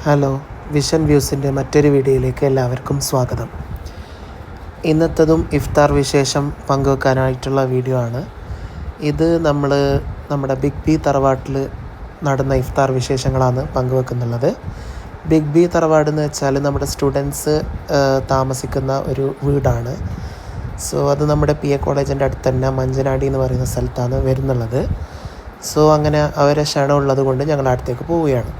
Hello, vision വ്യൂസിൻ്റെ മറ്റൊരു വീഡിയോയിലേക്ക് എല്ലാവർക്കും സ്വാഗതം. ഇന്നത്തതും ഇഫ്താർ വിശേഷം പങ്കുവെക്കാനായിട്ടുള്ള വീഡിയോ ആണ്. ഇത് നമ്മുടെ ബിഗ് ബി തറവാട്ടിൽ നടന്ന ഇഫ്താർ വിശേഷങ്ങളാണ് പങ്കുവെക്കുന്നുള്ളത്. ബിഗ് ബി തറവാട് എന്ന് വെച്ചാൽ നമ്മുടെ സ്റ്റുഡൻസ് താമസിക്കുന്ന ഒരു വീടാണ്. സോ അത് നമ്മുടെ PA കോളേജിൻ്റെ അടുത്ത് തന്നെ മഞ്ചനാടി എന്ന് പറയുന്ന സ്ഥലത്താണ് വരുന്നുള്ളത്. സോ അങ്ങനെ അവരെ ക്ഷണമുള്ളത് കൊണ്ട് ഞങ്ങൾ അടുത്തേക്ക് പോവുകയാണ്.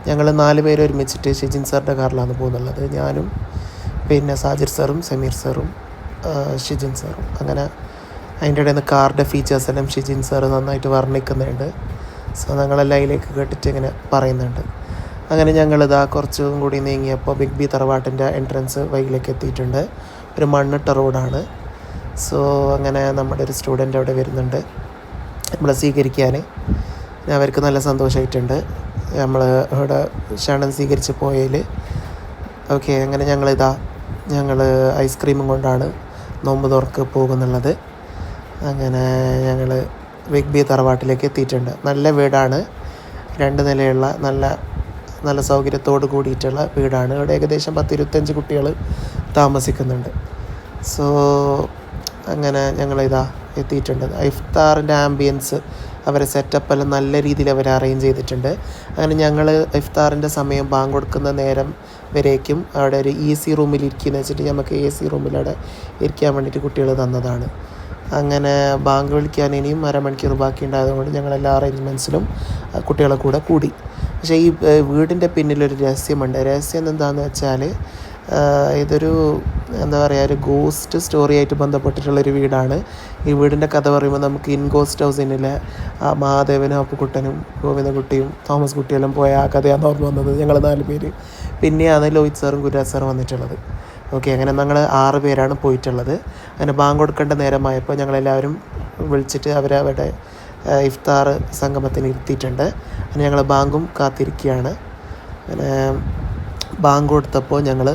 ഞങ്ങൾ 4 പേര് ഒരുമിച്ചിട്ട് ഷിജിൻ സാറിൻ്റെ കാറിലാണ് പോകുന്നുള്ളത്. ഞാനും പിന്നെ സാജിർ സാറും സമീർ സാറും ഷിജിൻ സാറും. അങ്ങനെ അതിൻ്റെ ഇടയിൽ നിന്ന് കാറിൻ്റെ ഫീച്ചേഴ്സ് എല്ലാം ഷിജിൻ സാറ് നന്നായിട്ട് വർണ്ണിക്കുന്നുണ്ട്. സോ ഞങ്ങളെല്ലാം അതിലേക്ക് കേട്ടിട്ട് ഇങ്ങനെ പറയുന്നുണ്ട്. അങ്ങനെ ഞങ്ങളിതാ കുറച്ചും കൂടി നീങ്ങിയപ്പോൾ ബിഗ് ബി തറവാട്ടിൻ്റെ എൻട്രൻസ് വഴിയിലേക്ക് എത്തിയിട്ടുണ്ട്. ഒരു മണ്ണിട്ട റോഡാണ്. സോ അങ്ങനെ നമ്മുടെ ഒരു സ്റ്റുഡൻ്റ് അവിടെ വരുന്നുണ്ട് നമ്മളെ സ്വീകരിക്കാൻ. അവർക്ക് നല്ല സന്തോഷമായിട്ടുണ്ട് നമ്മൾ ഇവിടെ ക്ഷണം സ്വീകരിച്ച് പോയതിൽ. ഓക്കെ, അങ്ങനെ ഞങ്ങൾ ഐസ്ക്രീമും കൊണ്ടാണ് നോമ്പ് തുറക്ക് പോകുന്നുള്ളത്. അങ്ങനെ ഞങ്ങൾ ബിഗ് ബി തറവാട്ടിലേക്ക് എത്തിയിട്ടുണ്ട്. നല്ല വീടാണ്, 2 നിലയുള്ള നല്ല സൗകര്യത്തോട് കൂടിയിട്ടുള്ള വീടാണ്. ഇവിടെ ഏകദേശം 10-25 കുട്ടികൾ താമസിക്കുന്നുണ്ട്. സോ അങ്ങനെ എത്തിയിട്ടുണ്ട്. ഇഫ്താറിൻ്റെ ആംബിയൻസ് അവരെ സെറ്റപ്പെല്ലാം നല്ല രീതിയിൽ അവർ അറേഞ്ച് ചെയ്തിട്ടുണ്ട്. അങ്ങനെ ഞങ്ങൾ ഇഫ്താറിൻ്റെ സമയം ബാങ്ക് കൊടുക്കുന്ന നേരം വരേക്കും അവിടെ ഒരു AC റൂമിൽ ഇരിക്കുന്ന വെച്ചിട്ട് നമുക്ക് AC റൂമിൽ അവിടെ ഇരിക്കാൻ വേണ്ടിയിട്ട് കുട്ടികൾ തന്നതാണ്. അങ്ങനെ ബാങ്ക് വിളിക്കാൻ ഇനിയും അരമണിക്കൂർ ബാക്കി ഉണ്ടായതുകൊണ്ട് ഞങ്ങളെല്ലാ അറേഞ്ച്മെൻറ്റ്സിലും കുട്ടികളെ കൂടെ കൂടി. പക്ഷേ ഈ വീടിൻ്റെ പിന്നിലൊരു രഹസ്യമുണ്ട്. രഹസ്യം എന്താണെന്ന് വെച്ചാൽ ഇതൊരു ഒരു ഗോസ്റ്റ് സ്റ്റോറി ആയിട്ട് ബന്ധപ്പെട്ടിട്ടുള്ളൊരു വീടാണ്. ഈ വീടിൻ്റെ കഥ പറയുമ്പോൾ നമുക്ക് ഗോസ്റ്റ് ഹൗസിലെ മഹാദേവനും അപ്പുക്കുട്ടനും ഗോവിന്ദൻകുട്ടിയും തോമസ് കുട്ടിയെല്ലാം പോയ ആ കഥയാണ് ഓർമ്മ വന്നത്. ഞങ്ങൾ 4 പേര്. പിന്നെയാണ് ലോഹിത് സാറും ഗുരുരാജ് സാറും വന്നിട്ടുള്ളത്. ഓക്കെ, അങ്ങനെ ഞങ്ങൾ 6 പേരാണ് പോയിട്ടുള്ളത്. അങ്ങനെ ബാങ്ക് കൊടുക്കേണ്ട നേരമായപ്പോൾ ഞങ്ങളെല്ലാവരും വിളിച്ചിട്ട് അവരവിടെ ഇഫ്താർ സംഗമത്തിന് ഇരുത്തിയിട്ടുണ്ട്. അങ്ങനെ ഞങ്ങൾ ബാങ്കും കാത്തിരിക്കുകയാണ്. അങ്ങനെ ബാങ്ക് കൊടുത്തപ്പോൾ ഞങ്ങൾ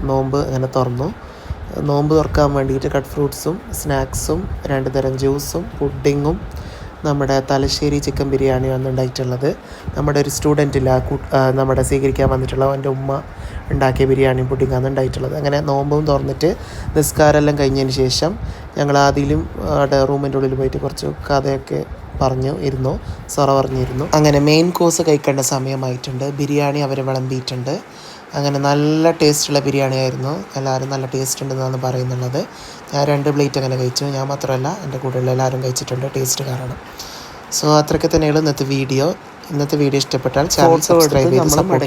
നോമ്പ് അങ്ങനെ തുറന്നു. നോമ്പ് തുറക്കാൻ വേണ്ടിയിട്ട് കട്ട് ഫ്രൂട്ട്സും സ്നാക്സും 2 തരം ജ്യൂസും പുഡിങ്ങും നമ്മുടെ തലശ്ശേരി ചിക്കൻ ബിരിയാണിയാണ് ഉണ്ടായിട്ടുള്ളത്. നമ്മുടെ ഒരു സ്റ്റുഡൻറ്റില്ല, നമ്മുടെ സ്വീകരിക്കാൻ വന്നിട്ടുള്ള അവൻ്റെ ഉമ്മ ഉണ്ടാക്കിയ ബിരിയാണിയും പുഡിങ്ങാണ് ഉണ്ടായിട്ടുള്ളത്. അങ്ങനെ നോമ്പും തുറന്നിട്ട് നിസ്കാരമെല്ലാം കഴിഞ്ഞതിന് ശേഷം ഞങ്ങൾ ആദ്യം അവിടെ റൂമിൻ്റെ ഉള്ളിൽ പോയിട്ട് കുറച്ച് കഥയൊക്കെ പറഞ്ഞിരുന്നു. അങ്ങനെ മെയിൻ കോഴ്സ് കഴിക്കേണ്ട സമയമായിട്ടുണ്ട്. ബിരിയാണി അവർ വിളമ്പിയിട്ടുണ്ട്. അങ്ങനെ നല്ല ടേസ്റ്റുള്ള ബിരിയാണി ആയിരുന്നു. എല്ലാവരും നല്ല ടേസ്റ്റ് ഉണ്ടെന്നാണ് പറയുന്നുള്ളത്. ഞാൻ 2 പ്ലേറ്റ് അങ്ങനെ കഴിച്ചു. ഞാൻ മാത്രമല്ല, എൻ്റെ കൂടെയുള്ള എല്ലാവരും കഴിച്ചിട്ടുണ്ട് ടേസ്റ്റ് കാരണം. സോ അത്രയ്ക്ക് തന്നെയുള്ളൂ ഇന്നത്തെ വീഡിയോ. ഇഷ്ടപ്പെട്ടാൽ ചാനൽ സബ്സ്ക്രൈബ് ചെയ്ത്